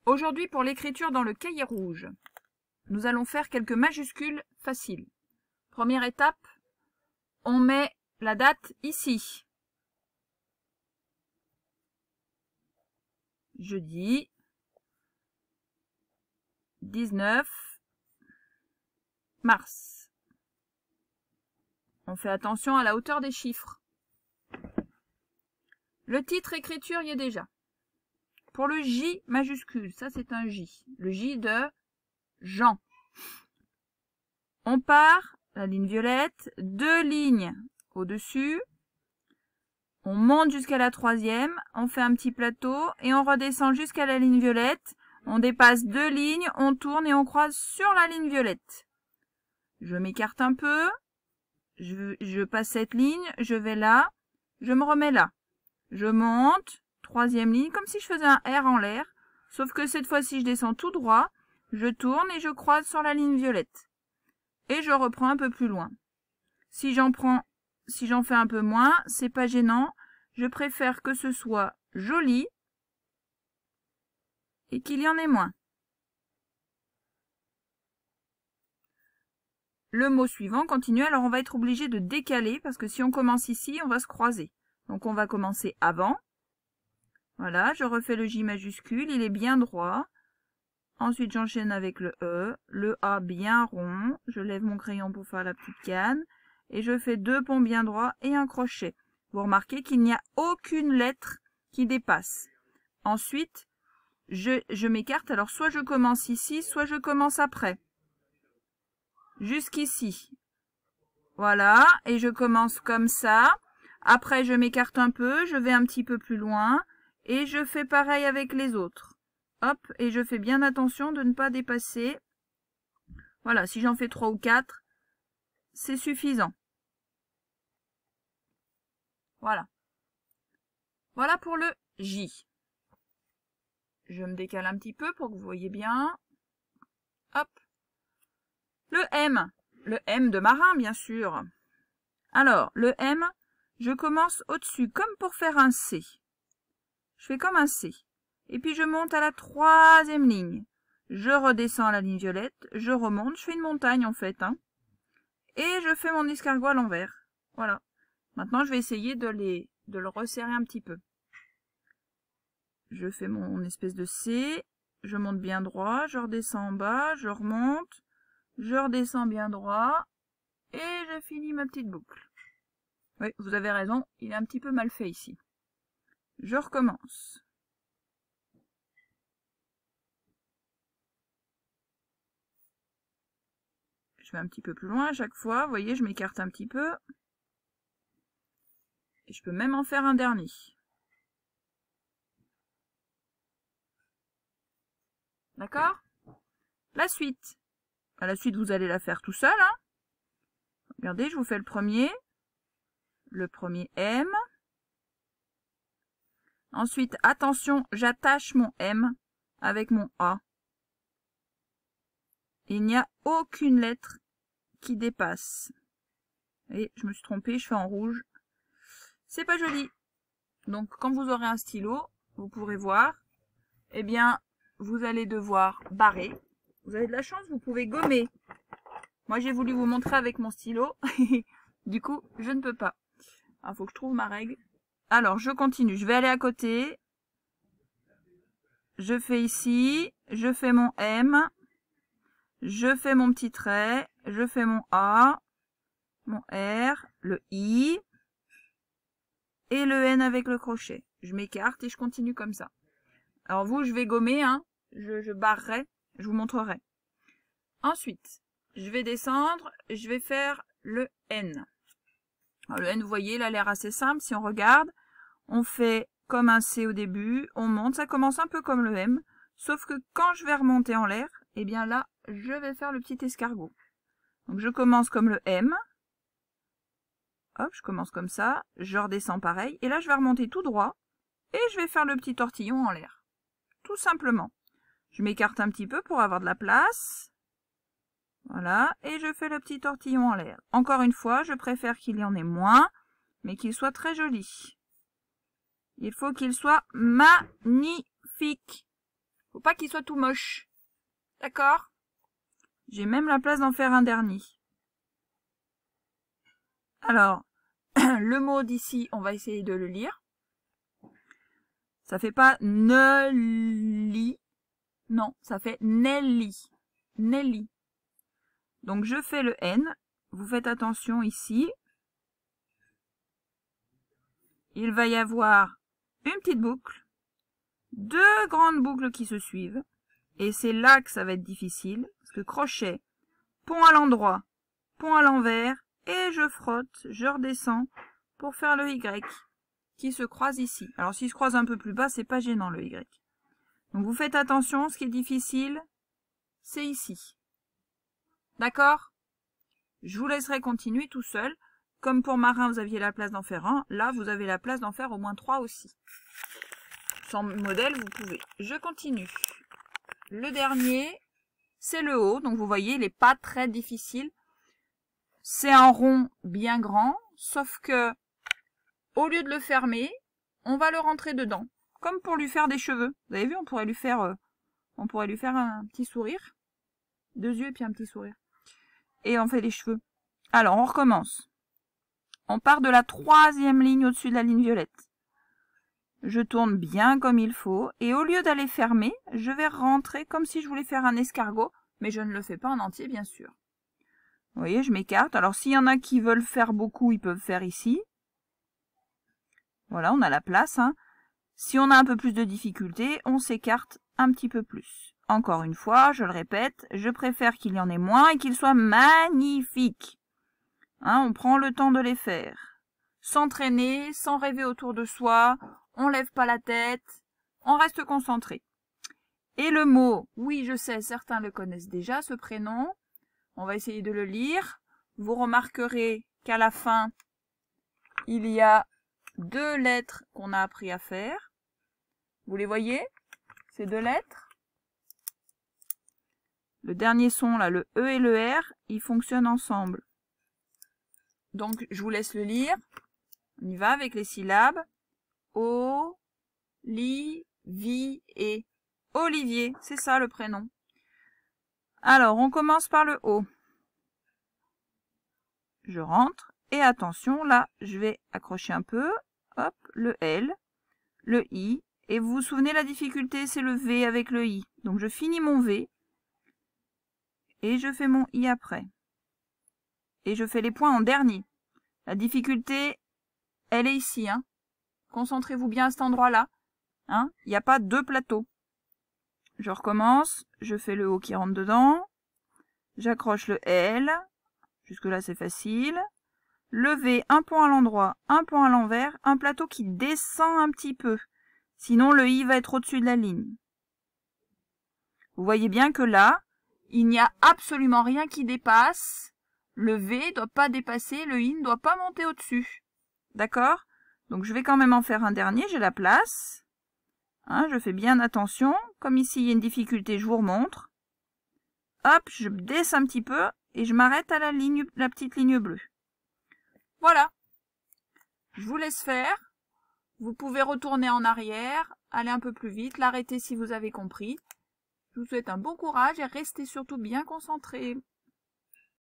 Aujourd'hui, pour l'écriture dans le cahier rouge, nous allons faire quelques majuscules faciles. Première étape, on met la date ici. Jeudi 19 mars. On fait attention à la hauteur des chiffres. Le titre écriture y est déjà. Pour le J majuscule, ça c'est un J. Le J de Jean. On part, la ligne violette, 2 lignes au-dessus. On monte jusqu'à la 3e, on fait un petit plateau et on redescend jusqu'à la ligne violette. On dépasse 2 lignes, on tourne et on croise sur la ligne violette. Je m'écarte un peu, je passe cette ligne, je vais là, je me remets là. Je monte, 3e ligne, comme si je faisais un R en l'air, sauf que cette fois-ci je descends tout droit, je tourne et je croise sur la ligne violette. Et je reprends un peu plus loin. Si j'en fais un peu moins, c'est pas gênant, je préfère que ce soit joli et qu'il y en ait moins. Le mot suivant continue, alors on va être obligé de décaler parce que si on commence ici, on va se croiser. Donc on va commencer avant. Voilà, je refais le J majuscule, il est bien droit. Ensuite j'enchaîne avec le A bien rond. Je lève mon crayon pour faire la petite canne. Et je fais 2 ponts bien droits et un crochet. Vous remarquez qu'il n'y a aucune lettre qui dépasse. Ensuite, je m'écarte, alors soit je commence ici, soit je commence après. Jusqu'ici. Voilà, et je commence comme ça. Après, je m'écarte un peu, je vais un petit peu plus loin. Et je fais pareil avec les autres. Hop, et je fais bien attention de ne pas dépasser. Voilà, si j'en fais 3 ou 4, c'est suffisant. Voilà. Voilà pour le J. Je me décale un petit peu pour que vous voyez bien. Hop. Le M. Le M de marin, bien sûr. Alors, le M, je commence au-dessus, comme pour faire un C. Je fais comme un C. Et puis je monte à la 3e ligne. Je redescends à la ligne violette, je remonte, je fais une montagne en fait. Et je fais mon escargot à l'envers. Voilà. Maintenant, je vais essayer de le resserrer un petit peu. Je fais mon espèce de C, je monte bien droit, je redescends en bas, je remonte, je redescends bien droit, et je finis ma petite boucle. Oui, vous avez raison, il est un petit peu mal fait ici. Je recommence. Je vais un petit peu plus loin à chaque fois, vous voyez, je m'écarte un petit peu. Et je peux même en faire un dernier. D'accord? La suite. La suite, vous allez la faire tout seul. Regardez, je vous fais le premier. Le premier M. Ensuite, attention, j'attache mon M avec mon A. Il n'y a aucune lettre qui dépasse. Et je me suis trompée, je fais en rouge. C'est pas joli. Donc, quand vous aurez un stylo, vous pourrez voir, eh bien, vous allez devoir barrer. Vous avez de la chance, vous pouvez gommer. Moi, j'ai voulu vous montrer avec mon stylo. Du coup, je ne peux pas. Il faut que je trouve ma règle. Alors, je continue. Je vais aller à côté. Je fais ici. Je fais mon M. Je fais mon petit trait. Je fais mon A. Mon R. Le I. Et le N avec le crochet. Je m'écarte et je continue comme ça. Alors vous, je vais gommer. Je barrerai. Je vous montrerai. Ensuite, je vais descendre. Je vais faire le N. Alors, le N, vous voyez, il a l'air assez simple. Si on regarde, on fait comme un C au début, on monte. Ça commence un peu comme le M, sauf que quand je vais remonter en l'air, eh bien là, je vais faire le petit escargot. Donc je commence comme le M. Hop, je commence comme ça. Je redescends pareil. Et là, je vais remonter tout droit. Et je vais faire le petit tortillon en l'air. Tout simplement. Je m'écarte un petit peu pour avoir de la place. Voilà, et je fais le petit tortillon en l'air. Encore une fois, je préfère qu'il y en ait moins, mais qu'il soit très joli. Il faut qu'il soit magnifique. Faut pas qu'il soit tout moche. D'accord? J'ai même la place d'en faire un dernier. Alors, le mot d'ici, on va essayer de le lire. Ça fait pas Nelly. Non, ça fait Nelly. Nelly. Donc je fais le N. Vous faites attention ici. Il va y avoir une petite boucle, deux grandes boucles qui se suivent. Et c'est là que ça va être difficile. Parce que crochet, pont à l'endroit, pont à l'envers. Et je frotte, je redescends pour faire le Y qui se croise ici. Alors s'il se croise un peu plus bas, c'est pas gênant le Y. Donc vous faites attention, ce qui est difficile, c'est ici. D'accord? Je vous laisserai continuer tout seul. Comme pour marin, vous aviez la place d'en faire un. Là, vous avez la place d'en faire au moins 3 aussi. Sans modèle, vous pouvez. Je continue. Le dernier, c'est le haut. Donc vous voyez, il n'est pas très difficile. C'est un rond bien grand, sauf que au lieu de le fermer, on va le rentrer dedans. Comme pour lui faire des cheveux. Vous avez vu, on pourrait lui faire un petit sourire. 2 yeux et puis un petit sourire. Et on fait les cheveux. Alors, on recommence. On part de la 3e ligne au-dessus de la ligne violette. Je tourne bien comme il faut. Et au lieu d'aller fermer, je vais rentrer comme si je voulais faire un escargot. Mais je ne le fais pas en entier, bien sûr. Vous voyez, je m'écarte. Alors, s'il y en a qui veulent faire beaucoup, ils peuvent faire ici. Voilà, on a la place. Hein. Si on a un peu plus de difficulté, on s'écarte un petit peu plus. Encore une fois, je le répète, je préfère qu'il y en ait moins et qu'ils soient magnifiques. Hein, on prend le temps de les faire. Sans traîner, sans rêver autour de soi, on lève pas la tête, on reste concentré. Et le mot, oui je sais, certains le connaissent déjà, ce prénom. On va essayer de le lire. Vous remarquerez qu'à la fin, il y a 2 lettres qu'on a appris à faire. Vous les voyez? Ces 2 lettres. Le dernier son, là, le E et le R, ils fonctionnent ensemble. Donc, je vous laisse le lire. On y va avec les syllabes. O-li-vi-e. Olivier, c'est ça le prénom. Alors, on commence par le O. Je rentre. Et attention, là, je vais accrocher un peu. Hop, le L, le I. Et vous vous souvenez, la difficulté, c'est le V avec le I. Donc, je finis mon V. Et je fais mon I après. Et je fais les points en dernier. La difficulté, elle est ici. Hein. Concentrez-vous bien à cet endroit-là. Hein. Il n'y a pas 2 plateaux. Je recommence. Je fais le O qui rentre dedans. J'accroche le L. Jusque-là, c'est facile. Le V, un point à l'endroit, un point à l'envers. Un plateau qui descend un petit peu. Sinon, le I va être au-dessus de la ligne. Vous voyez bien que là, il n'y a absolument rien qui dépasse. Le V ne doit pas dépasser, le I ne doit pas monter au-dessus. D'accord? Donc je vais quand même en faire un dernier, j'ai la place. Hein, je fais bien attention. Comme ici, il y a une difficulté, je vous remontre. Hop, je descends un petit peu et je m'arrête à la petite ligne bleue. Voilà. Je vous laisse faire. Vous pouvez retourner en arrière, aller un peu plus vite, l'arrêter si vous avez compris. Je vous souhaite un bon courage et restez surtout bien concentrés.